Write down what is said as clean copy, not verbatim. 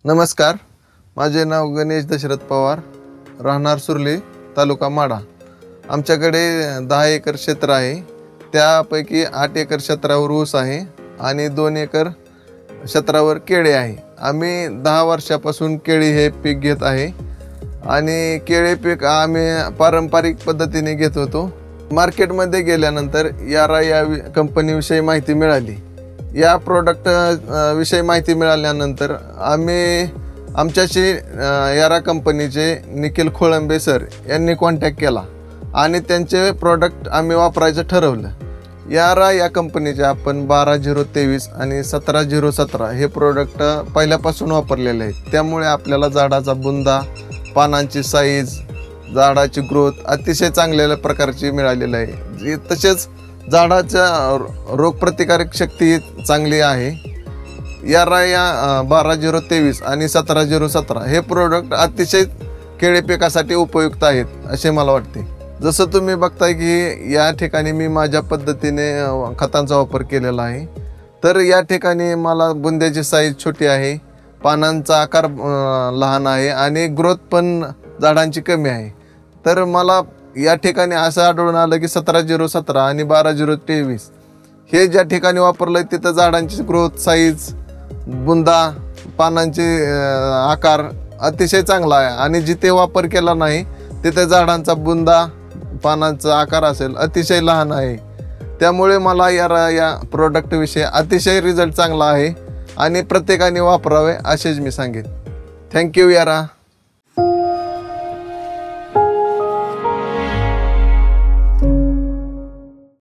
नमस्कार, माझे नाव गणेश दशरथ पवार, राहणार सुरली, तालुका माढा। आमच्याकडे 10 एकर क्षेत्र आहे। त्यापैकी 8 एकर क्षेत्रावर ऊस आहे आणि 2 एकर क्षेत्रावर केळे आहे। आम्ही 10 वर्षापासून केळी हे पीक घेत आहे आणि केळे पीक आम्ही पारंपरिक पद्धतीने घेत होतो। मार्केटमध्ये गेल्यानंतर यारा या कंपनीविषयी माहिती मिळाली। या प्रोडक्ट विषयी माहिती मिळाल्यानंतर आम्ही आमच्याशी यारा कंपनीचे निखिल खोळंबे सर यांनी कॉन्टॅक्ट केला आणि त्यांचे प्रोडक्ट आम्ही वापरायचं ठरवलं। यारा या कंपनीचे आपण 12-0-23 आणि 17-0-17 हे प्रोडक्ट पहिल्यापासून वापरलेले आहेत। त्यामुळे आपल्याला झाडाचा बुंदा, पानांची साईज, झाडाची ग्रोथ अतिशय चांगल्या प्रकारची मिळालेली आहे। तसेच झाडाच्या रोगप्रतिकारक शक्ती चांगली आहे। यारा या 12-0-23 आणि 17-0-17 हे प्रोडक्ट अतिशय केळी पिकासाठी उपयुक्त आहेत असे मला वाटते। जसं तुम्ही बघताय की या ठिकाणी मी माझ्या पद्धतीने खतांचा वापर केलेला आहे। तर या ठिकाणी मला बुंद्याची साईज छोटी आहे, पानांचा आकार लहान आहे आणि ग्रोथ पण झाडांची कमी आहे। तर मला या ठिकाणी असं आढळून आलं की 17-0-17 आणि 12-0-23 हे ज्या ठिकाणी वापरलं तिथं झाडांची ग्रोथ, साईज, बुंदा, पानांचे आकार अतिशय चांगला आहे आणि जिथे वापर केला नाही तिथे झाडांचा बुंदा, पानांचा आकार असेल अतिशय लहान आहे। त्यामुळे मला या प्रोडक्टविषयी अतिशय रिझल्ट चांगला आहे आणि प्रत्येकाने वापरावे असेच मी सांगेन। थँक्यू यारा।